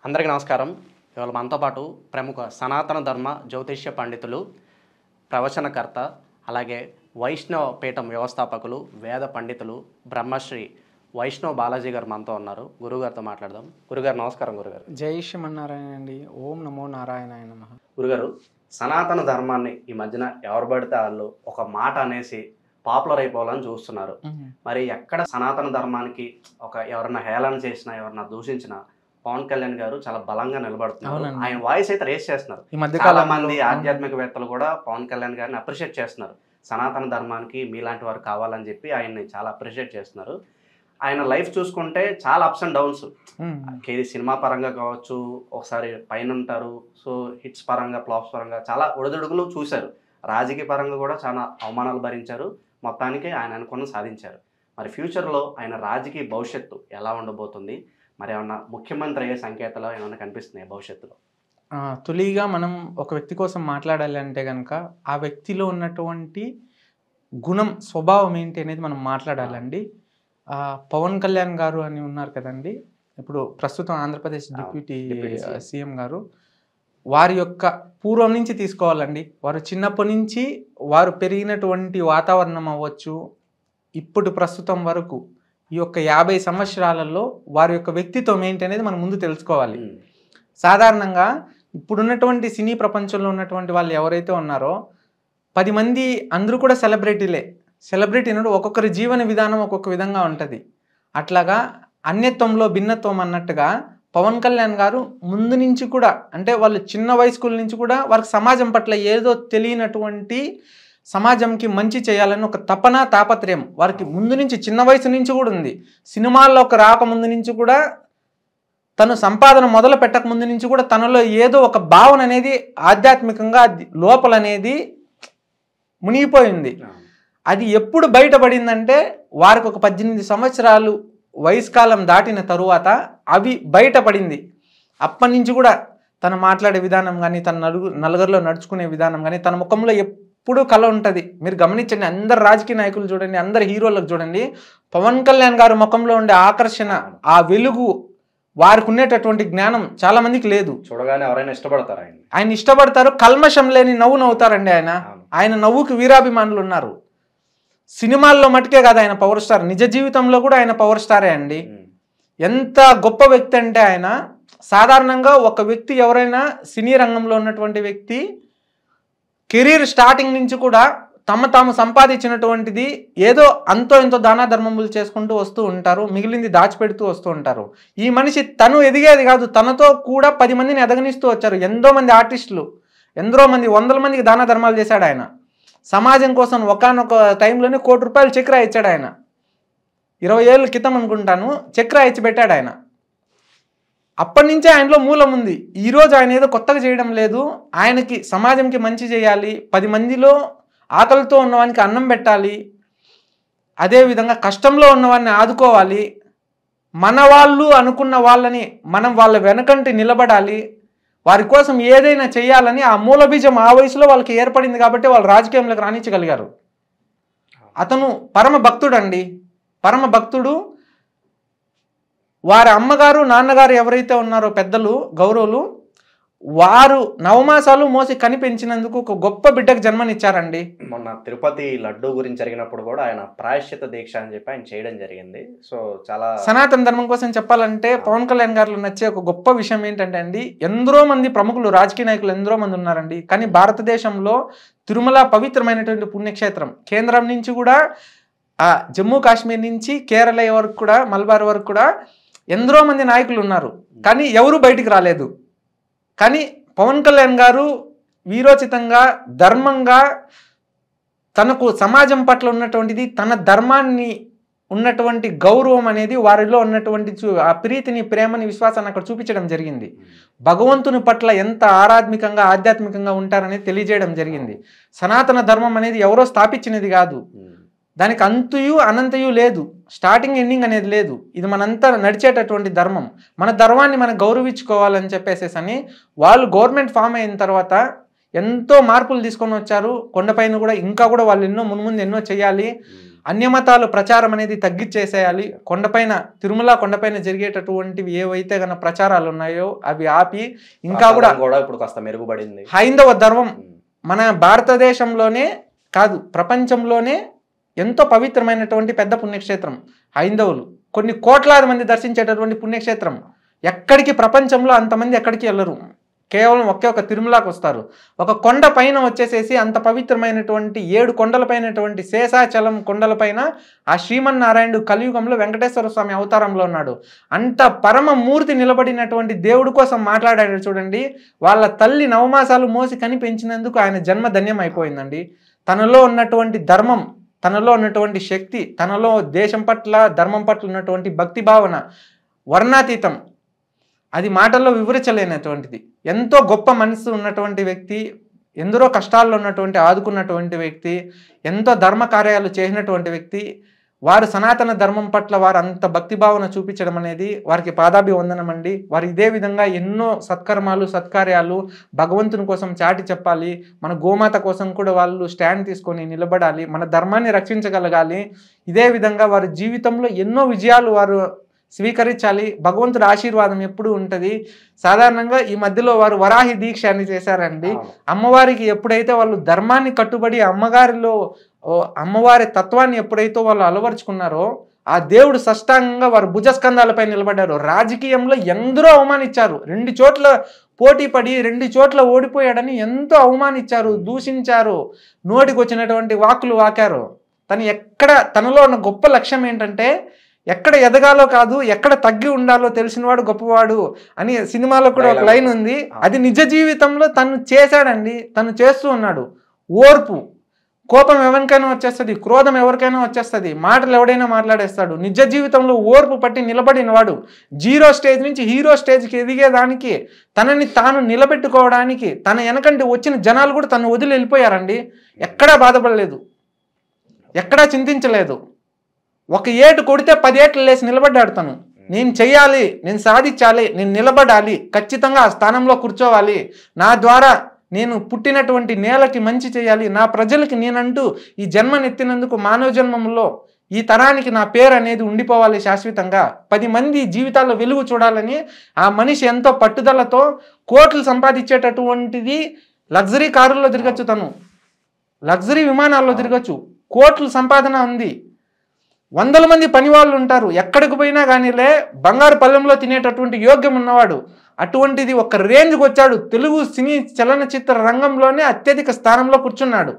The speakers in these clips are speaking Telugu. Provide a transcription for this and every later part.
అందరికీ నమస్కారం. ఇవాళ మనతో పాటు ప్రముఖ సనాతన ధర్మ జ్యోతిష్య పండితులు, ప్రవచనకర్త, అలాగే వైష్ణవ పీఠం వ్యవస్థాపకులు, వేద పండితులు, బ్రహ్మశ్రీ వైష్ణవ్ బాలాజీ గారు మనతో ఉన్నారు. గురుగారితో మాట్లాడదాం. గురుగారు నమస్కారం. గురుగారు జై శ్రీమన్నారాయణ అండి. ఓం నమో నారాయణాయ నమః. గురుగారు, సనాతన ధర్మాన్ని ఈ మధ్యన ఎవరు పడితే వాళ్ళు ఒక మాట అనేసి పాపులర్ అయిపోవాలని చూస్తున్నారు. మరి ఎక్కడ సనాతన ధర్మానికి ఎవరన్నా హేళన చేసినా, ఎవరన్నా దూషించినా పవన్ కళ్యాణ్ గారు చాలా బలంగా నిలబడుతున్నారు. ఆయన వాయిస్ అయితే రేస్ చేస్తున్నారు. చాలా మంది ఆధ్యాత్మికవేత్తలు కూడా పవన్ కళ్యాణ్ గారిని అప్రిషియేట్ చేస్తున్నారు. సనాతన ధర్మానికి మీలాంటి వారు కావాలని చెప్పి ఆయన్ని చాలా అప్రిషియేట్ చేస్తున్నారు. ఆయన లైఫ్ చూసుకుంటే చాలా అప్స్ అండ్ డౌన్స్. సినిమా పరంగా కావచ్చు, ఒకసారి పైన ఉంటారు, సో హిట్స్ పరంగా, ఫ్లాప్స్ పరంగా చాలా ఒడిదుడుకులు చూశారు. రాజకీయ పరంగా కూడా చాలా అవమానాలు భరించారు. మొత్తానికి ఆయన అనుకున్న సాధించారు. మరి ఫ్యూచర్లో ఆయన రాజకీయ భవిష్యత్తు ఎలా ఉండబోతుంది? మరి ఏమన్నా ముఖ్యమంత్రి అయ్యే సంకేతాలు ఏమైనా కనిపిస్తున్నాయి భవిష్యత్తులో? తొలిగా మనం ఒక వ్యక్తి కోసం మాట్లాడాలి అంటే కనుక ఆ వ్యక్తిలో ఉన్నటువంటి గుణం, స్వభావం ఏంటి అనేది మనం మాట్లాడాలండి. పవన్ కళ్యాణ్ గారు అని ఉన్నారు కదండి, ఇప్పుడు ప్రస్తుతం ఆంధ్రప్రదేశ్ డిప్యూటీ సీఎం గారు. వారి యొక్క పూర్వం నుంచి తీసుకోవాలండి. వారు చిన్నప్పటి నుంచి వారు పెరిగినటువంటి వాతావరణం అవ్వచ్చు, ఇప్పుడు ప్రస్తుతం వరకు ఈ యొక్క 50 సంవత్సరాలలో వారి యొక్క వ్యక్తిత్వం ఏంటి అనేది మనం ముందు తెలుసుకోవాలి. సాధారణంగా ఇప్పుడున్నటువంటి సినీ ప్రపంచంలో ఉన్నటువంటి వాళ్ళు ఎవరైతే ఉన్నారో 10 మంది అందరూ కూడా సెలబ్రిటీలే. సెలబ్రిటీ అన్నట్టు ఒక్కొక్కరి జీవన విధానం ఒక్కొక్క విధంగా ఉంటుంది. అట్లాగా అన్యత్వంలో భిన్నత్వం అన్నట్టుగా పవన్ కళ్యాణ్ గారు ముందు నుంచి కూడా, అంటే వాళ్ళు చిన్న వయస్కుల నుంచి కూడా వారికి సమాజం పట్ల ఏదో తెలియనటువంటి, సమాజంకి మంచి చేయాలని ఒక తపన, తాపత్రయం వారికి ముందు నుంచి, చిన్న వయసు నుంచి కూడా ఉంది. సినిమాల్లోకి రాకముందు నుంచి కూడా, తను సంపాదన మొదలు పెట్టక ముందు నుంచి కూడా తనలో ఏదో ఒక భావన అనేది ఆధ్యాత్మికంగా లోపలనేది మునిగిపోయింది. అది ఎప్పుడు బయటపడిందంటే వారికి ఒక 18 సంవత్సరాలు వయస్కాలం దాటిన తరువాత అవి బయటపడింది. అప్పటి నుంచి కూడా తను మాట్లాడే విధానం కానీ, తన నలుగురిలో నడుచుకునే విధానం కానీ, తన ముఖంలో ఎప్పుడూ కళ ఉంటుంది. మీరు గమనించండి, అందరు రాజకీయ నాయకులు చూడండి, అందరు హీరోలకు చూడండి, పవన్ కళ్యాణ్ గారు ముఖంలో ఉండే ఆకర్షణ, ఆ వెలుగు, వారికి ఉండేటటువంటి జ్ఞానం చాలా మందికి లేదు. చూడగానే ఎవరైనా ఇష్టపడతారు, ఆయన ఇష్టపడతారు. కల్మషం లేని నవ్వు నవ్వుతారండి. ఆయన నవ్వుకి వీరాభిమానులు ఉన్నారు. సినిమాల్లో మటుకే కాదు ఆయన పవర్ స్టార్, నిజ జీవితంలో కూడా ఆయన పవర్ స్టారే అండి. ఎంత గొప్ప వ్యక్తి అంటే ఆయన, సాధారణంగా ఒక వ్యక్తి ఎవరైనా సినీ రంగంలో ఉన్నటువంటి వ్యక్తి కెరీర్ స్టార్టింగ్ నుంచి కూడా తాము సంపాదించినటువంటిది ఏదో అంతో ఎంతో దాన ధర్మములు చేసుకుంటూ వస్తూ ఉంటారు, మిగిలింది దాచిపెడుతూ వస్తూ ఉంటారు. ఈ మనిషి తను ఎదిగేది కాదు, తనతో కూడా 10 మందిని ఎదగనిస్తూ వచ్చారు. ఎంతో మంది ఆర్టిస్టులు, ఎంతో మంది, 100 మందికి దాన ధర్మాలు చేశాడు ఆయన. సమాజం కోసం ఒకానొక టైంలోనే ₹1 కోటి చెక్ రాయించాడు ఆయన. 20 ఏళ్ళ క్రితం అనుకుంటాను చెక్ రాయించి పెట్టాడు ఆయన. అప్పటి నుంచే ఆయనలో మూలం ఉంది. ఈరోజు ఆయన ఏదో కొత్తగా చేయడం లేదు. ఆయనకి సమాజంకి మంచి చేయాలి, 10 మందిలో ఆకలితో ఉన్నవానికి అన్నం పెట్టాలి, అదేవిధంగా కష్టంలో ఉన్నవాడిని ఆదుకోవాలి, మన వాళ్ళు అనుకున్న వాళ్ళని మనం వాళ్ళ వెనకంటి నిలబడాలి, వారి కోసం ఏదైనా చేయాలని ఆ మూల బీజం ఆ వయసులో వాళ్ళకి ఏర్పడింది. కాబట్టి వాళ్ళు రాజకీయంలోకి రాణించగలిగారు. అతను పరమ భక్తుడు అండి, పరమ భక్తుడు. వారి అమ్మగారు, నాన్నగారు ఎవరైతే ఉన్నారో పెద్దలు, గౌరవులు, వారు నవమాసాలు మోసి కనిపెంచినందుకు ఒక గొప్ప బిడ్డకు జన్మనిచ్చారండి. మొన్న తిరుపతి లడ్డు గురించి జరిగినప్పుడు కూడా ఆయన ప్రాయశ్చిత దీక్ష అని చెప్పి ఆయన చేయడం జరిగింది. సో చాలా సనాతన ధర్మం కోసం చెప్పాలంటే పవన్ కళ్యాణ్ గారిలో నచ్చే ఒక గొప్ప విషయం ఏంటంటే అండి, ఎందరో మంది ప్రముఖులు, రాజకీయ నాయకులు ఎందరో మంది ఉన్నారండి. కానీ భారతదేశంలో తిరుమల పవిత్రమైనటువంటి పుణ్యక్షేత్రం. కేంద్రం నుంచి కూడా, జమ్మూ కాశ్మీర్ నుంచి కేరళ వరకు కూడా, మలబార్ వరకు కూడా ఎందరో మంది నాయకులు ఉన్నారు. కానీ ఎవరు బయటికి రాలేదు. కానీ పవన్ కళ్యాణ్ గారు వీరోచితంగా, ధర్మంగా, తనకు సమాజం పట్ల ఉన్నటువంటిది, తన ధర్మాన్ని ఉన్నటువంటి గౌరవం అనేది, వారిలో ఉన్నటువంటి ఆ ప్రీతిని, ప్రేమని, విశ్వాసాన్ని అక్కడ చూపించడం జరిగింది. భగవంతుని పట్ల ఎంత ఆరాధ్మికంగా, ఆధ్యాత్మికంగా ఉంటారనేది తెలియజేయడం జరిగింది. సనాతన ధర్మం అనేది ఎవరో స్థాపించినది కాదు. దానికి అంతుయు అనంతయు లేదు, స్టార్టింగ్ ఎండింగ్ అనేది లేదు. ఇది మనంతా నడిచేటటువంటి ధర్మం. మన ధర్మాన్ని మనం గౌరవించుకోవాలని చెప్పేసేసని వాళ్ళు గవర్నమెంట్ ఫామ్ అయిన తర్వాత ఎంతో మార్పులు తీసుకొని వచ్చారు. కొండపైన కూడా ఇంకా కూడా వాళ్ళు ఎన్నో మున్ముందు ఎన్నో చేయాలి. అన్యమతాలు ప్రచారం అనేది తగ్గిచ్చేసేయాలి. కొండపైన తిరుమల కొండపైన జరిగేటటువంటివి ఏవైతే గన ప్రచారాలు ఉన్నాయో అవి ఆపి ఇంకా కూడా ఇప్పుడు కాస్త మెరుగుపడింది. హైందవ ధర్మం మన భారతదేశంలోనే కాదు ప్రపంచంలోనే ఎంతో పవిత్రమైనటువంటి పెద్ద పుణ్యక్షేత్రం హైందవులు. కొన్ని కోట్లాది మంది దర్శించేటటువంటి పుణ్యక్షేత్రం. ఎక్కడికి ప్రపంచంలో అంతమంది ఎక్కడికి వెళ్ళరు, కేవలం ఒకే ఒక తిరుమలకు వస్తారు. ఒక కొండ పైన వచ్చేసేసి అంత పవిత్రమైనటువంటి 7 కొండలపైనటువంటి శేషాచలం కొండలపైన ఆ శ్రీమన్నారాయణుడు కలియుగంలో వెంకటేశ్వర స్వామి అవతారంలో ఉన్నాడు. అంత పరమ మూర్తి నిలబడినటువంటి దేవుడి కోసం మాట్లాడాడు చూడండి. వాళ్ళ తల్లి నవమాసాలు మోసి కని పెంచినందుకు ఆయన జన్మ ధన్యం అయిపోయిందండి. తనలో ఉన్నటువంటి ధర్మం, తనలో ఉన్నటువంటి శక్తి, తనలో దేశం పట్ల ధర్మం పట్ల ఉన్నటువంటి భక్తి భావన వర్ణాతీతం. అది మాటల్లో వివరించలేనటువంటిది. ఎంతో గొప్ప మనసు ఉన్నటువంటి వ్యక్తి, ఎందరో కష్టాల్లో ఉన్నటువంటి ఆదుకున్నటువంటి వ్యక్తి, ఎంతో ధర్మ కార్యాలు చేసినటువంటి వ్యక్తి. వారు సనాతన ధర్మం పట్ల వారు అంత భక్తి భావన చూపించడం అనేది వారికి పాదాభివందనం అండి. వారు ఇదే విధంగా ఎన్నో సత్కర్మాలు సత్కార్యాలు భగవంతుని కోసం చాటి చెప్పాలి. మన గోమాత కోసం కూడా వాళ్ళు స్టాండ్ తీసుకొని నిలబడాలి, మన ధర్మాన్ని రక్షించగలగాలి. ఇదే విధంగా వారి జీవితంలో ఎన్నో విజయాలు వారు స్వీకరించాలి. భగవంతుడి ఆశీర్వాదం ఎప్పుడు ఉంటుంది. సాధారణంగా ఈ మధ్యలో వారు వరాహి దీక్ష అని చేశారండి. అమ్మవారికి ఎప్పుడైతే వాళ్ళు ధర్మాన్ని కట్టుబడి అమ్మవారి తత్వాన్ని ఎప్పుడైతే వాళ్ళు అలవరుచుకున్నారో ఆ దేవుడు సష్టాంగంగా వారు భుజస్కంధాలపై నిలబడ్డారు. రాజకీయంలో ఎందరో అవమానించారు. 2 చోట్ల పోటీ పడి 2 చోట్ల ఓడిపోయాడని ఎంతో అవమానించారు, దూషించారు, నోటికి వచ్చినటువంటి వాక్కులు వాకారు. తనలో ఉన్న గొప్ప లక్ష్యం ఏంటంటే ఎక్కడ ఎదగాలో కాదు, ఎక్కడ తగ్గి ఉండాలో తెలిసినవాడు గొప్పవాడు అని సినిమాలో కూడా ఒక లైన్ ఉంది. అది నిజ జీవితంలో తను చేశాడండి, తను చేస్తూ ఉన్నాడు. ఓర్పు, కోపం ఎవరికైనా వచ్చేస్తుంది, క్రోధం ఎవరికైనా వచ్చేస్తుంది, మాటలు ఎవడైనా మాట్లాడేస్తాడు. నిజ జీవితంలో ఓర్పు పట్టి నిలబడిన వాడు 0 స్టేజ్ నుంచి హీరో స్టేజ్కి ఎదిగేదానికి, తనని తాను నిలబెట్టుకోవడానికి తన వెనకంటే వచ్చిన జనాలు కూడా తను వదిలి వెళ్ళిపోయారండి. ఎక్కడా బాధపడలేదు, ఎక్కడా చింతించలేదు. ఒక ఏటు కొడితే 10 ఏట్లు లేసి నిలబడ్డాడు తను. నేను చెయ్యాలి, నేను సాధించాలి, నేను నిలబడాలి, ఖచ్చితంగా ఆ స్థానంలో కూర్చోవాలి, నా ద్వారా నేను పుట్టినటువంటి నేలకి మంచి చేయాలి, నా ప్రజలకి నేనంటూ ఈ జన్మనెత్తినందుకు మానవ జన్మంలో ఈ తరానికి నా పేరు అనేది ఉండిపోవాలి శాశ్వతంగా, 10 మంది జీవితాల్లో వెలుగు చూడాలని ఆ మనిషి ఎంతో పట్టుదలతో కోట్లు సంపాదించేటటువంటిది. లగ్జరీ కారుల్లో తిరగచ్చు, తను లగ్జరీ విమానాల్లో తిరగచ్చు, కోట్లు సంపాదన ఉంది. 100 మంది పని వాళ్ళు ఉంటారు, ఎక్కడికి పోయినా కానీలే బంగారు పళ్ళెంలో తినేటటువంటి యోగ్యం ఉన్నవాడు. అటువంటిది ఒక రేంజ్కి వచ్చాడు. తెలుగు సినీ చలనచిత్ర రంగంలోనే అత్యధిక స్థానంలో కూర్చున్నాడు.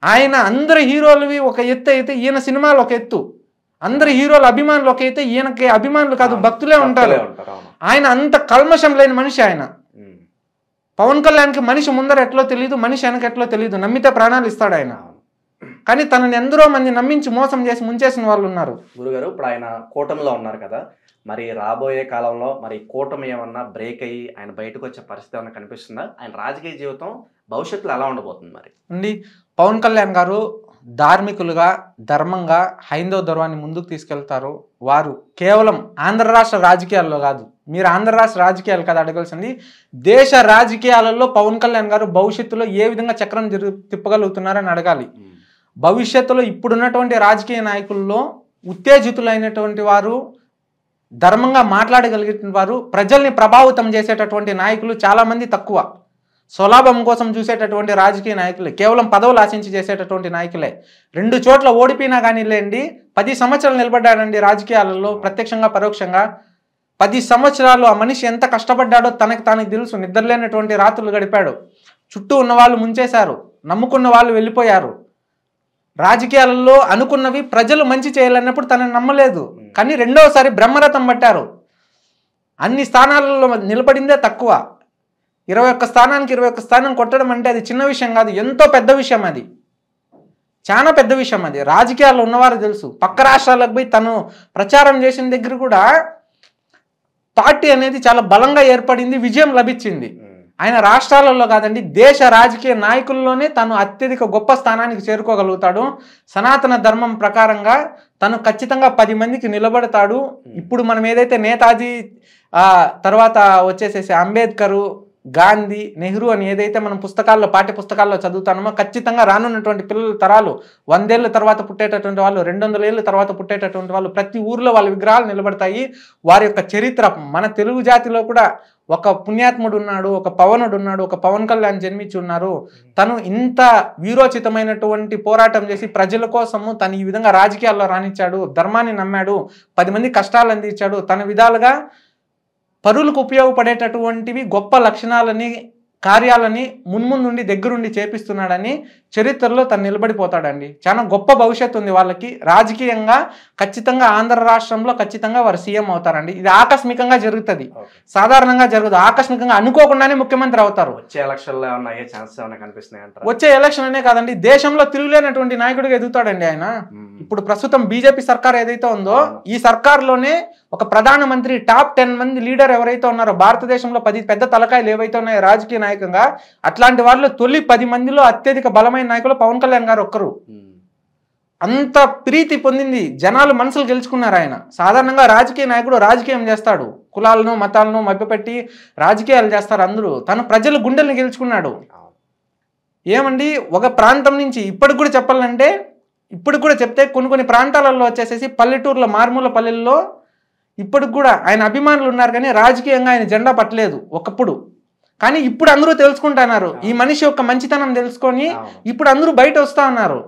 ఆయన అందరి హీరోలవి ఒక ఎత్తు అయితే ఈయన సినిమాలు ఒక ఎత్తు, అందరి హీరోల అభిమానులు ఒక అయితే ఈయనకి అభిమానులు కాదు భక్తులే ఉంటారు. ఆయన అంత కల్మషం లేని మనిషి. ఆయన పవన్ కళ్యాణ్కి మనిషి ముందర ఎట్లో తెలియదు, మనిషి వెనక ఎట్లో తెలియదు, నమ్మితే ప్రాణాలు ఇస్తాడు ఆయన. కానీ తనని ఎందరో మంది నమ్మించి మోసం చేసి ముంచేసిన వాళ్ళు ఉన్నారు. గురుగారు, ఇప్పుడు ఆయన కూటమిలో ఉన్నారు కదా, మరి రాబోయే కాలంలో మరి కూటమి ఏమన్నా బ్రేక్ అయ్యి ఆయన బయటకు వచ్చే పరిస్థితి ఏమన్నా కనిపిస్తుందా? ఆయన రాజకీయ జీవితం భవిష్యత్తులో ఎలా ఉండబోతుంది మరి అండి? పవన్ కళ్యాణ్ గారు ధార్మికులుగా ధర్మంగా హైందవ ధర్మాన్ని ముందుకు తీసుకెళ్తారు. వారు కేవలం ఆంధ్ర రాష్ట్ర రాజకీయాల్లో కాదు, మీరు ఆంధ్ర రాష్ట్ర రాజకీయాలు కదా అడగాల్సింది, దేశ రాజకీయాలలో పవన్ కళ్యాణ్ గారు భవిష్యత్తులో ఏ విధంగా చక్రం తిప్పగలుగుతున్నారని అడగాలి. భవిష్యత్తులో ఇప్పుడున్నటువంటి రాజకీయ నాయకుల్లో ఉత్తేజితులైనటువంటి వారు, ధర్మంగా మాట్లాడగలిగిన వారు, ప్రజల్ని ప్రభావితం చేసేటటువంటి నాయకులు చాలామంది తక్కువ. స్వలాభం కోసం చూసేటటువంటి రాజకీయ నాయకులే, కేవలం పదవులు ఆశించి చేసేటటువంటి నాయకులే. 2 చోట్ల ఓడిపోయినా కానీ లేండి, 10 సంవత్సరాలు నిలబడ్డాడండి రాజకీయాలలో ప్రత్యక్షంగా పరోక్షంగా. 10 సంవత్సరాలు ఆ మనిషి ఎంత కష్టపడ్డాడో తనకు తెలుసు. నిద్రలేనటువంటి రాత్రులు గడిపాడు. చుట్టూ ఉన్న వాళ్ళు ముంచేశారు, నమ్ముకున్న వాళ్ళు వెళ్ళిపోయారు. రాజకీయాలలో అనుకున్నవి ప్రజలు మంచి చేయాలన్నప్పుడు తనని నమ్మలేదు, కానీ రెండోసారి బ్రహ్మరథం పట్టారు. అన్ని స్థానాలలో నిలబడిందే తక్కువ. 21 స్థానానికి 21 స్థానం కొట్టడం అంటే అది చిన్న విషయం కాదు, ఎంతో పెద్ద విషయం. అది చాలా పెద్ద విషయం. అది రాజకీయాల్లో ఉన్నవారు తెలుసు. పక్క రాష్ట్రాలకు పోయి తను ప్రచారం చేసిన దగ్గర కూడా పార్టీ అనేది చాలా బలంగా ఏర్పడింది, విజయం లభించింది. ఆయన రాష్ట్రాలలో కాదండి, దేశ రాజకీయ నాయకుల్లోనే తను అత్యధిక గొప్ప స్థానానికి చేరుకోగలుగుతాడు. సనాతన ధర్మం ప్రకారంగా తను ఖచ్చితంగా 10 మందికి నిలబడతాడు. ఇప్పుడు మనం ఏదైతే నేతాజీ తర్వాత వచ్చేసేసి అంబేద్కరు, గాంధీ, నెహ్రూ అని ఏదైతే మనం పుస్తకాల్లో పాఠ్య పుస్తకాల్లో చదువుతామో ఖచ్చితంగా రానున్నటువంటి పిల్లల తరాలు 100 ఏళ్ళ తర్వాత పుట్టేటటువంటి వాళ్ళు, 200 ఏళ్ళ తర్వాత పుట్టేటటువంటి వాళ్ళు ప్రతి ఊర్లో వాళ్ళ విగ్రహాలు నిలబడతాయి. వారి యొక్క చరిత్ర, మన తెలుగు జాతిలో కూడా ఒక పుణ్యాత్ముడు ఉన్నాడు, ఒక పవనుడు ఉన్నాడు, ఒక పవన్ కళ్యాణ్ జన్మించి ఉన్నారు. తను ఇంత వీరోచితమైనటువంటి పోరాటం చేసి ప్రజల కోసము తను ఈ విధంగా రాజకీయాల్లో రాణించాడు, ధర్మాన్ని నమ్మాడు, 10 మంది కష్టాలు అందించాడు, తన విధాలుగా పరులకు ఉపయోగపడేటటువంటివి గొప్ప లక్షణాలని కార్యాలని మున్ముందుండి దగ్గరుండి చేపిస్తున్నాడని చరిత్రలో తను నిలబడిపోతాడండి. చాలా గొప్ప భవిష్యత్తు ఉంది వాళ్ళకి. రాజకీయంగా ఖచ్చితంగా ఆంధ్ర రాష్ట్రంలో ఖచ్చితంగా వారు సీఎం అవుతారండి. ఇది ఆకస్మికంగా జరుగుతుంది, సాధారణంగా జరుగుతుంది. ఆకస్మికంగా అనుకోకుండానే ముఖ్యమంత్రి అవుతారు. వచ్చే ఎలక్షన్లో ఏమన్నా అయ్యే ఛాన్సెస్ ఏమైనా కనిపిస్తున్నాయంటారా? వచ్చే ఎలక్షన్ అనే కాదండి, దేశంలో తిరుగులేనటువంటి నాయకుడిగా ఎదుగుతాడండి ఆయన. ఇప్పుడు ప్రస్తుతం బీజేపీ సర్కార్ ఏదైతే ఉందో ఈ సర్కార్లోనే ఒక ప్రధానమంత్రి, టాప్ 10 మంది లీడర్ ఎవరైతే ఉన్నారో, భారతదేశంలో 10 పెద్ద తలకాయలు ఏవైతే ఉన్నాయో రాజకీయ నాయకంగా, అట్లాంటి వాళ్ళు తొలి 10 మందిలో అత్యధిక బలమైన నాయకులు పవన్ కళ్యాణ్ గారు ఒక్కరు. అంత ప్రీతి పొందింది, జనాలు మనసులు గెలుచుకున్నారు ఆయన. సాధారణంగా రాజకీయ నాయకుడు రాజకీయం చేస్తాడు, కులాలను మతాలను మభ్యపెట్టి రాజకీయాలు చేస్తారు అందరూ. తను ప్రజల గుండెల్ని గెలుచుకున్నాడు. ఏమండి, ఒక ప్రాంతం నుంచి ఇప్పటికి కూడా చెప్పాలంటే, ఇప్పుడు కూడా చెప్తే కొన్ని ప్రాంతాలలో వచ్చేసేసి పల్లెటూరులో, మారుమూల పల్లెల్లో ఇప్పటికి కూడా ఆయన అభిమానులు ఉన్నారు, కానీ రాజకీయంగా ఆయన జెండా పట్టలేదు ఒకప్పుడు. కానీ ఇప్పుడు అందరూ తెలుసుకుంటున్నారు, ఈ మనిషి యొక్క మంచితనం తెలుసుకొని ఇప్పుడు అందరూ బయట వస్తా ఉన్నారు.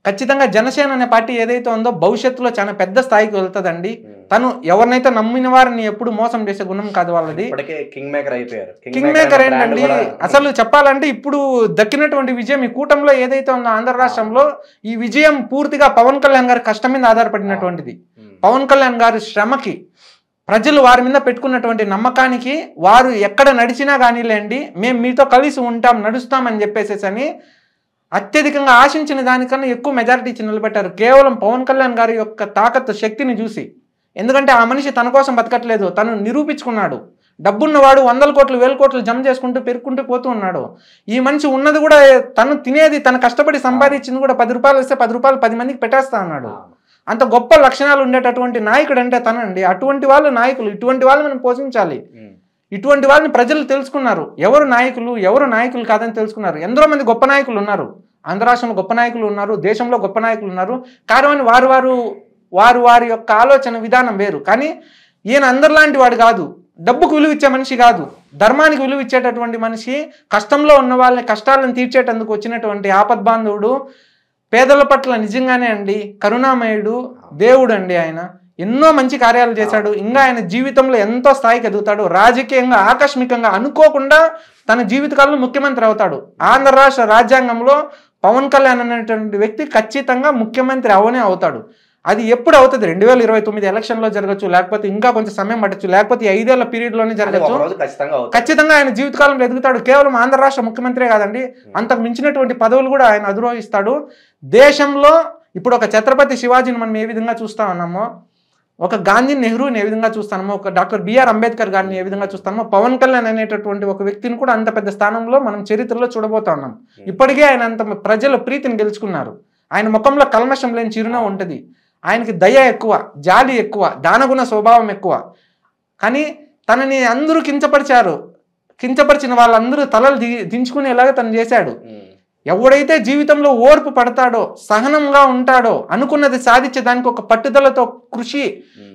ఖచ్చితంగా జనసేన అనే పార్టీ ఏదైతే ఉందో భవిష్యత్తులో చాలా పెద్ద స్థాయికి వెళ్తుందండి. తను ఎవరినైతే నమ్మిన వారిని ఎప్పుడు మోసం చేసే గుణం కాదు వాళ్ళది. కింగ్ మేకర్ అయిపోయారు. కింగ్ మేకర్ ఏంటండి, అసలు చెప్పాలంటే ఇప్పుడు దక్కినటువంటి విజయం ఈ కూటమిలో ఏదైతే ఉందో ఆంధ్ర రాష్ట్రంలో, ఈ విజయం పూర్తిగా పవన్ కళ్యాణ్ గారి కష్టం మీద ఆధారపడినటువంటిది. పవన్ కళ్యాణ్ గారి శ్రమకి, ప్రజలు వారి మీద పెట్టుకున్నటువంటి నమ్మకానికి, వారు ఎక్కడ నడిచినా కానీలేండి మేము మీతో కలిసి ఉంటాం, నడుస్తామని చెప్పేసేసని అత్యధికంగా ఆశించిన దానికన్నా ఎక్కువ మెజారిటీ ఇచ్చి నిలబెట్టారు, కేవలం పవన్ కళ్యాణ్ గారి యొక్క తాకత్తు శక్తిని చూసి. ఎందుకంటే ఆ మనిషి తన కోసం బతకట్లేదు, తను నిరూపించుకున్నాడు. డబ్బున్నవాడు 100 కోట్లు 1000 కోట్లు జమ చేసుకుంటూ పెరుక్కుంటూ పోతూ ఉన్నాడు. ఈ మనిషి ఉన్నది కూడా తను తినేది, తను కష్టపడి సంపాదించింది కూడా 10 రూపాయలు వస్తే 10 రూపాయలు 10 మందికి పెట్టేస్తా అన్నాడు. అంత గొప్ప లక్షణాలు ఉండేటటువంటి నాయకుడు అంటే తనండి. అటువంటి వాళ్ళు నాయకులు, ఇటువంటి వాళ్ళు మనం పోషించాలి. ఇటువంటి వాళ్ళని ప్రజలు తెలుసుకున్నారు, ఎవరు నాయకులు కాదని తెలుసుకున్నారు. ఎందరో మంది గొప్ప నాయకులు ఉన్నారు, ఆంధ్ర రాష్ట్రంలో గొప్ప నాయకులు ఉన్నారు, దేశంలో గొప్ప నాయకులు ఉన్నారు. కానీ వారి యొక్క ఆలోచన విధానం వేరు. కానీ ఈయన అందరిలాంటి వాడు కాదు, డబ్బుకు విలువ ఇచ్చే మనిషి కాదు, ధర్మానికి విలువ ఇచ్చేటటువంటి మనిషి, కష్టంలో ఉన్న వాళ్ళని కష్టాలను తీర్చేటందుకు వచ్చినటువంటి ఆపద్బాంధవుడు, పేదల పట్ల నిజంగానే అండి కరుణామయుడు, దేవుడు అండి ఆయన. ఎన్నో మంచి కార్యాలు చేశాడు. ఇంకా ఆయన జీవితంలో ఎంతో స్థాయికి ఎదుగుతాడు. రాజకీయంగా ఆకస్మికంగా అనుకోకుండా తన జీవితకాలంలో ముఖ్యమంత్రి అవుతాడు. ఆంధ్ర రాష్ట్ర రాజ్యాంగంలో పవన్ కళ్యాణ్ అనేటువంటి వ్యక్తి ఖచ్చితంగా ముఖ్యమంత్రి అవనే అవుతాడు. అది ఎప్పుడు అవుతుంది? 2029 ఎలక్షన్లో జరగచ్చు, లేకపోతే ఇంకా కొంచెం సమయం పట్టచ్చు, లేకపోతే 5 ఏళ్ల పీరియడ్లోనే జరగచ్చు. ఖచ్చితంగా ఆయన జీవితకాలంలో ఎదుగుతాడు. కేవలం ఆంధ్ర రాష్ట్ర ముఖ్యమంత్రే కాదండి, అంతకు మించినటువంటి పదవులు కూడా ఆయన అధిరోహిస్తాడు. దేశంలో ఇప్పుడు ఒక ఛత్రపతి శివాజీని మనం ఏ విధంగా చూస్తా ఉన్నామో, ఒక గాంధీ నెహ్రూని ఏ విధంగా చూస్తామో, ఒక డాక్టర్ బిఆర్ అంబేద్కర్ గారిని ఏ విధంగా చూస్తామో, పవన్ కళ్యాణ్ అనేటటువంటి ఒక వ్యక్తిని కూడా అంత పెద్ద స్థానంలో మనం చరిత్రలో చూడబోతా ఉన్నాం. ఇప్పటికే ఆయన అంత ప్రజల ప్రీతిని గెలుచుకున్నారు. ఆయన ముఖంలో కల్మషం లేని చిరునవ్వు ఉంటుంది. ఆయనకి దయ ఎక్కువ, జాలి ఎక్కువ, దానగుణ స్వభావం ఎక్కువ. కానీ తనని అందరూ కించపరిచిన వాళ్ళందరూ తలలు దించుకునేలాగా తను చేశాడు. ఎవడైతే జీవితంలో ఓర్పు పడతాడో, సహనంగా ఉంటాడో, అనుకున్నది సాధించేదానికి ఒక పట్టుదలతో కృషి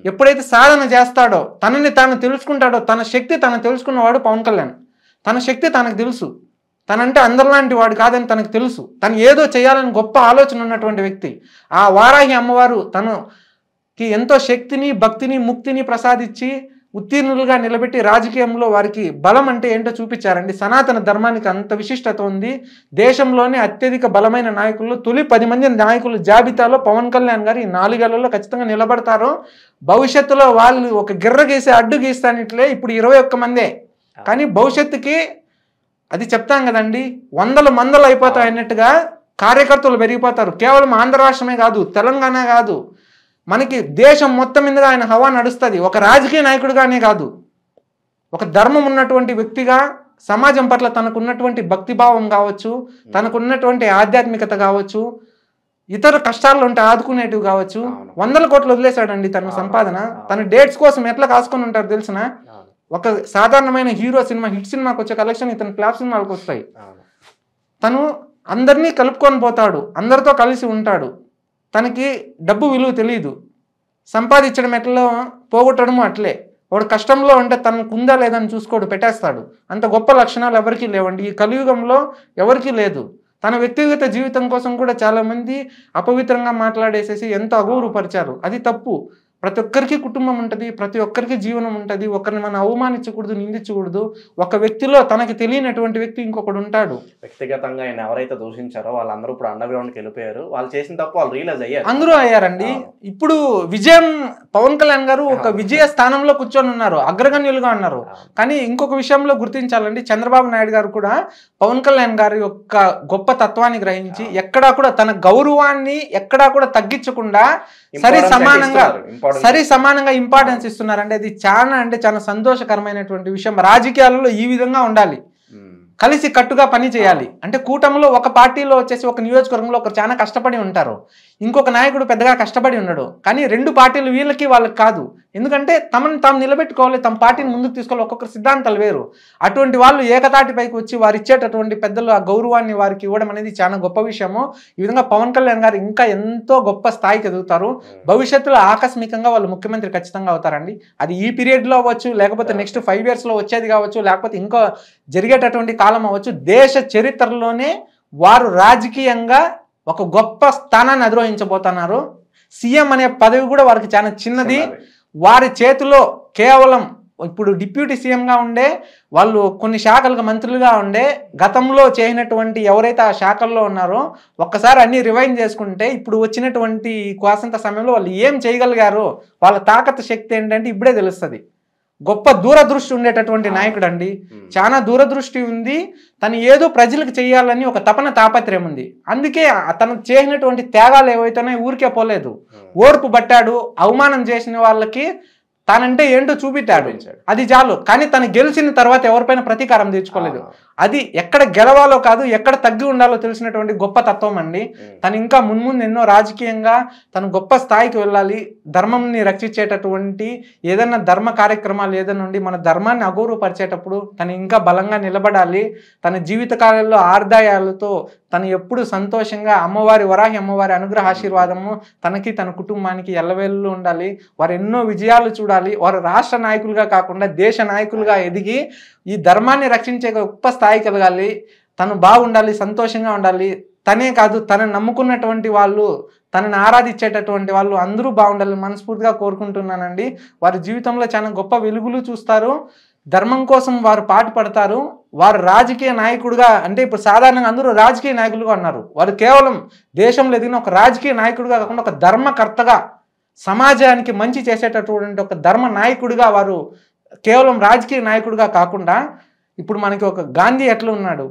ఎప్పుడైతే సాధన చేస్తాడో, తనని తాను తెలుసుకుంటాడో, తన శక్తి తను తెలుసుకున్నవాడు పవన్ కళ్యాణ్. తన శక్తి తనకు తెలుసు, తనంటే అందరిలాంటి వాడు కాదని తనకు తెలుసు. తను ఏదో చేయాలని గొప్ప ఆలోచన ఉన్నటువంటి వ్యక్తి. ఆ వారాహి అమ్మవారు తనకి ఎంతో శక్తిని, భక్తిని, ముక్తిని ప్రసాదించి ఉత్తీర్ణులుగా నిలబెట్టి రాజకీయంలో వారికి బలం అంటే ఏంటో చూపించారండి. సనాతన ధర్మానికి అంత విశిష్టత ఉంది. దేశంలోనే అత్యధిక బలమైన నాయకుల్లో తొలి 10 మంది నాయకుల జాబితాలో పవన్ కళ్యాణ్ గారు ఈ 4 ఏళ్లలో ఖచ్చితంగా నిలబడతారు. భవిష్యత్తులో వాళ్ళు ఒక గిర్ర గీసే అడ్డు గీస్తానిట్లే ఇప్పుడు 21 మందే. కానీ భవిష్యత్తుకి అది చెప్తాం కదండి, వందలు అయిపోతాయి అన్నట్టుగా కార్యకర్తలు పెరిగిపోతారు. కేవలం ఆంధ్ర రాష్ట్రమే కాదు, తెలంగాణ కాదు, మనకి దేశం మొత్తం మీదుగా ఆయన హవా నడుస్తుంది. ఒక రాజకీయ నాయకుడిగానే కాదు, ఒక ధర్మం ఉన్నటువంటి వ్యక్తిగా, సమాజం పట్ల తనకున్నటువంటి భక్తిభావం కావచ్చు, తనకున్నటువంటి ఆధ్యాత్మికత కావచ్చు, ఇతర కష్టాల్లో ఉంటే ఆదుకునేటివి కావచ్చు. 100 కోట్లు వదిలేశాడండి తన సంపాదన. తన డేట్స్ కోసం ఎట్లా కాసుకొని ఉంటారు తెలిసిన. ఒక సాధారణమైన హీరో సినిమా హిట్ సినిమాకి వచ్చే కలెక్షన్ ఇతను ఫ్లాప్ సినిమాలకు వస్తాయి. తను అందరినీ కలుపుకొని పోతాడు, అందరితో కలిసి ఉంటాడు, తనకి డబ్బు విలువ తెలియదు, సంపాదించడం ఎట్లా పోగొట్టడము అట్లే. వాడు కష్టంలో ఉంటే తనకు ఉందా లేదని చూసుకోడు, పెట్టేస్తాడు. అంత గొప్ప లక్షణాలు ఎవరికీ లేవండి, ఈ కలియుగంలో ఎవరికీ లేదు. తన వ్యక్తిగత జీవితం కోసం కూడా చాలామంది అపవిత్రంగా మాట్లాడేసేసి ఎంతో అగౌరవపరిచారు. అది తప్పు. ప్రతి ఒక్కరికి కుటుంబం ఉంటుంది, ప్రతి ఒక్కరికి జీవనం ఉంటుంది. ఒకరిని మనం అవమానించకూడదు, నిందించకూడదు. ఒక వ్యక్తిలో తనకి తెలియనటువంటి వ్యక్తి ఇంకొకడు ఉంటాడు. వ్యక్తిగతంగా ఆయన ఎవరైతే దూషించారో వాళ్ళందరూ ఇప్పుడు అండర్ గ్రౌండ్కి వెళ్ళిపోయారు. వాళ్ళు చేసిన తప్పు వాళ్ళు రియలైజ్ అయ్యారు, అందరూ అయ్యారండి. ఇప్పుడు విజయం పవన్ కళ్యాణ్ గారు ఒక విజయ స్థానంలో కూర్చొని ఉన్నారు, అగ్రగణ్యులుగా ఉన్నారు. కానీ ఇంకొక విషయంలో గుర్తించాలండి, చంద్రబాబు నాయుడు గారు కూడా పవన్ కళ్యాణ్ గారి యొక్క గొప్ప తత్వాన్ని గ్రహించి ఎక్కడా కూడా తన గౌరవాన్ని ఎక్కడా కూడా తగ్గించకుండా సరి సమానంగా ఇంపార్టెన్స్ ఇస్తున్నారండి. అది చాలా సంతోషకరమైనటువంటి విషయం. రాజకీయాలలో ఈ విధంగా ఉండాలి, కలిసి కట్టుగా పని చేయాలి. అంటే కూటమిలో ఒక పార్టీలో వచ్చేసి ఒక నియోజకవర్గంలో ఒకరు చాలా కష్టపడి ఉంటారు, ఇంకొక నాయకుడు పెద్దగా కష్టపడి ఉండడు. కానీ రెండు పార్టీలు వీళ్ళకి వాళ్ళకి కాదు. ఎందుకంటే తమను తాము నిలబెట్టుకోవాలి, తమ పార్టీని ముందుకు తీసుకోవాలి. ఒక్కొక్కరు సిద్ధాంతాలు వేరు. అటువంటి వాళ్ళు ఏకతాటిపైకి వచ్చి వారు ఇచ్చేటటువంటి పెద్దలు ఆ గౌరవాన్ని వారికి ఇవ్వడం అనేది చాలా గొప్ప విషయము. ఈ విధంగా పవన్ కళ్యాణ్ గారు ఇంకా ఎంతో గొప్ప స్థాయికి ఎదుగుతారు. భవిష్యత్తులో ఆకస్మికంగా వాళ్ళు ముఖ్యమంత్రి ఖచ్చితంగా అవుతారండి. అది ఈ పీరియడ్లో అవ్వచ్చు, లేకపోతే నెక్స్ట్ 5 yearsలో వచ్చేది కావచ్చు, లేకపోతే ఇంకా జరిగేటటువంటి కాలం అవ్వచ్చు. దేశ చరిత్రలోనే వారు రాజకీయంగా ఒక గొప్ప స్థానాన్ని అధిరోహించబోతున్నారు. సీఎం అనే పదవి కూడా వారికి చాలా చిన్నది. వారి చేతిలో కేవలం ఇప్పుడు డిప్యూటీ సీఎంగా ఉండే వాళ్ళు కొన్ని శాఖలకు మంత్రులుగా ఉండే గతంలో చేసినటువంటి ఎవరైతే ఆ శాఖల్లో ఉన్నారో ఒక్కసారి అన్ని రివైండ్ చేసుకుంటే ఇప్పుడు వచ్చినటువంటి కోసంత సమయంలో వాళ్ళు ఏం చేయగలిగారో, వాళ్ళ తాకత్ శక్తి ఏంటంటే ఇప్పుడే తెలుస్తుంది. గొప్ప దూరదృష్టి ఉండేటటువంటి నాయకుడు అండి, చాలా దూరదృష్టి ఉంది. తను ఏదో ప్రజలకు చేయాలని ఒక తపన తాపత్రయం ఉంది. అందుకే తను చేసినటువంటి త్యాగాలు ఏవైతేనే ఊరికే పోలేదు, ఓర్పు పట్టాడు. అవమానం చేసిన వాళ్ళకి తానంటే ఏంటో చూపించాడు, అది చాలు. కానీ తను గెలిచిన తర్వాత ఎవరిపైన ప్రతీకారం తీర్చుకోలేదు. అది ఎక్కడ గెలవాలో కాదు, ఎక్కడ తగ్గి ఉండాలో తెలిసినటువంటి గొప్ప తత్వం అండి. తను ఇంకా మున్ముందు ఎన్నో రాజకీయంగా తను గొప్ప స్థాయికి వెళ్ళాలి. ధర్మంని రక్షించేటటువంటి ఏదైనా ధర్మ కార్యక్రమాలు ఏదైనా ఉండి మన ధర్మాన్ని అగౌరవపరిచేటప్పుడు తను ఇంకా బలంగా నిలబడాలి. తన జీవితకాలంలో ఆదాయాలతో తను ఎప్పుడు సంతోషంగా అమ్మవారి వరాహి అమ్మవారి అనుగ్రహ ఆశీర్వాదము తనకి తన కుటుంబానికి ఎల్లవేళ్ళు ఉండాలి. వారు ఎన్నో విజయాలు చూడాలి. వారు రాష్ట్ర నాయకులుగా కాకుండా దేశ నాయకులుగా ఎదిగి ఈ ధర్మాన్ని రక్షించే గొప్ప స్థాయికి ఎదగాలి. తను బాగుండాలి, సంతోషంగా ఉండాలి. తనే కాదు, తనని నమ్ముకున్నటువంటి వాళ్ళు, తనని ఆరాధించేటటువంటి వాళ్ళు అందరూ బాగుండాలని మనస్ఫూర్తిగా కోరుకుంటున్నానండి. వారి జీవితంలో చాలా గొప్ప వెలుగులు చూస్తారు, ధర్మం కోసం వారు పాటుపడతారు. వారు రాజకీయ నాయకుడుగా అంటే ఇప్పుడు సాధారణంగా అందరూ రాజకీయ నాయకులుగా ఉన్నారు. వారు కేవలం దేశంలో ఎదిగిన ఒక రాజకీయ నాయకుడిగా కాకుండా ఒక ధర్మకర్తగా, సమాజానికి మంచి చేసేటటువంటి ఒక ధర్మ నాయకుడిగా, వారు కేవలం రాజకీయ నాయకుడిగా కాకుండా ఇప్పుడు మనకి ఒక గాంధీ ఎట్లా ఉన్నాడు,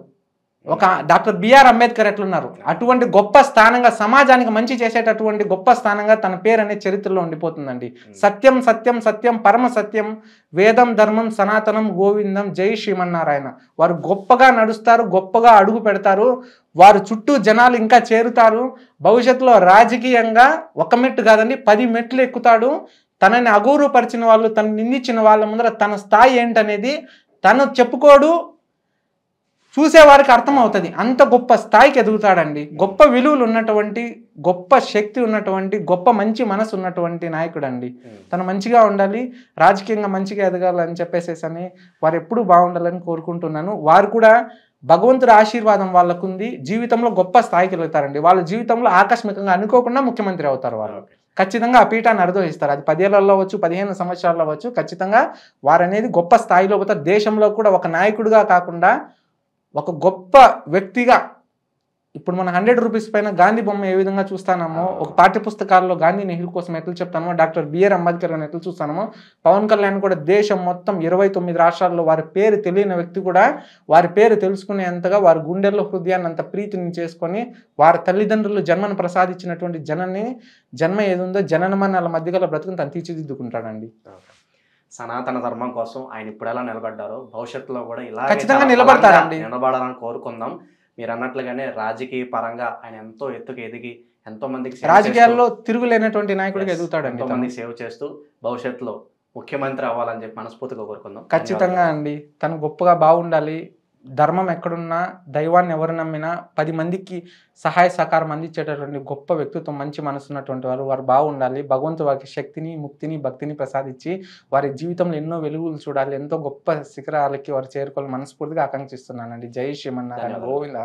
ఒక డాక్టర్ బిఆర్ అంబేద్కర్ ఎట్లున్నారు, అటువంటి గొప్ప స్థానంగా సమాజానికి మంచి చేసేటటువంటి గొప్ప స్థానంగా తన పేరు అనే చరిత్రలో ఉండిపోతుందండి. సత్యం సత్యం సత్యం పరమ సత్యం వేదం ధర్మం సనాతనం గోవిందం జై శ్రీమన్నారాయణ. వారు గొప్పగా నడుస్తారు, గొప్పగా అడుగు పెడతారు. వారు చుట్టూ జనాలు ఇంకా చేరుతారు. భవిష్యత్తులో రాజకీయంగా ఒక మెట్టు కాదండి 10 మెట్లు ఎక్కుతాడు. తనని అగౌరవపరిచిన వాళ్ళు, తను నిందించిన వాళ్ళ ముందర తన స్థాయి ఏంటనేది తను చెప్పుకోడు, చూసేవారికి అర్థమవుతుంది. అంత గొప్ప స్థాయికి ఎదుగుతాడండి. గొప్ప విలువలు ఉన్నటువంటి, గొప్ప శక్తి ఉన్నటువంటి, గొప్ప మంచి మనసు ఉన్నటువంటి నాయకుడు అండి. తను మంచిగా ఉండాలి, రాజకీయంగా మంచిగా ఎదగాలని చెప్పేసేసని వారు ఎప్పుడూ బాగుండాలని కోరుకుంటున్నాను. వారు కూడా భగవంతుడి ఆశీర్వాదం వాళ్ళకుంది, జీవితంలో గొప్ప స్థాయికి వెళ్తారండి. వాళ్ళ జీవితంలో ఆకస్మికంగా అనుకోకుండా ముఖ్యమంత్రి అవుతారు. వాళ్ళు ఖచ్చితంగా ఆ పీఠాన్ని అధిరోహిస్తారు. అది 10 ఏళ్లలో అవ్వచ్చు, 15 సంవత్సరాల్లో అవ్వచ్చు. ఖచ్చితంగా వారు అనేది గొప్ప స్థాయిలో పోతారు. దేశంలో కూడా ఒక నాయకుడిగా కాకుండా ఒక గొప్ప వ్యక్తిగా, ఇప్పుడు మన 100 రూపీస్ పైన గాంధీ బొమ్మ ఏ విధంగా చూస్తామో, ఒక పాఠ్య పుస్తకాల్లో గాంధీ నెహ్రూ కోసం ఎట్లా చెప్తామో, డాక్టర్ బిఆర్ అంబేద్కర్ అని ఎట్లా చూస్తామో, పవన్ కళ్యాణ్ కూడా దేశం మొత్తం 29 రాష్ట్రాల్లో వారి పేరు తెలియని వ్యక్తి కూడా వారి పేరు తెలుసుకునేంతగా వారి గుండెల్లో హృదయాన్ని అంత ప్రీతిని చేసుకొని వారి తల్లిదండ్రులు జన్మను ప్రసాదించినటువంటి జన్మ ఏదుందో జననమనాల మధ్య గల బ్రతుకుని తను తీర్చిదిద్దుకుంటాడండి. సనాతన ధర్మం కోసం ఆయన ఇప్పుడు ఎలా నిలబడ్డారో భవిష్యత్తులో కూడా ఇలా ఖచ్చితంగా నిలబడాలని కోరుకుందాం. మీరు అన్నట్లుగానే రాజకీయ పరంగా ఆయన ఎంతో ఎత్తుకు ఎదిగి ఎంతో మందికి రాజకీయాల్లో తిరుగులేనటువంటి నాయకుడిగా ఎదుగుతాడు. ఎంతో మందికి సేవ చేస్తూ భవిష్యత్తులో ముఖ్యమంత్రి అవ్వాలని చెప్పి మనస్ఫూర్తిగా కోరుకుందాం. ఖచ్చితంగా అండి. తను గొప్పగా బాగుండాలి. ధర్మం ఎక్కడున్నా, దైవాన్ని ఎవరు నమ్మినా 10 మందికి సహాయ సహకారం అందించేటటువంటి గొప్ప వ్యక్తిత్వం, మంచి మనసున్నటువంటి వారు బాగుండాలి. భగవంతుడు వారికి శక్తిని, ముక్తిని, భక్తిని ప్రసాదించి వారి జీవితంలో ఎన్నో వెలుగులు చూడాలి. ఎంతో గొప్ప శిఖరాలకి వారు చేరుకోవాలని మనస్ఫూర్తిగా ఆకాంక్షిస్తున్నానండి. జై శ్రీమన్నారాయణ. ధన్యవాదాలు. గోవింద.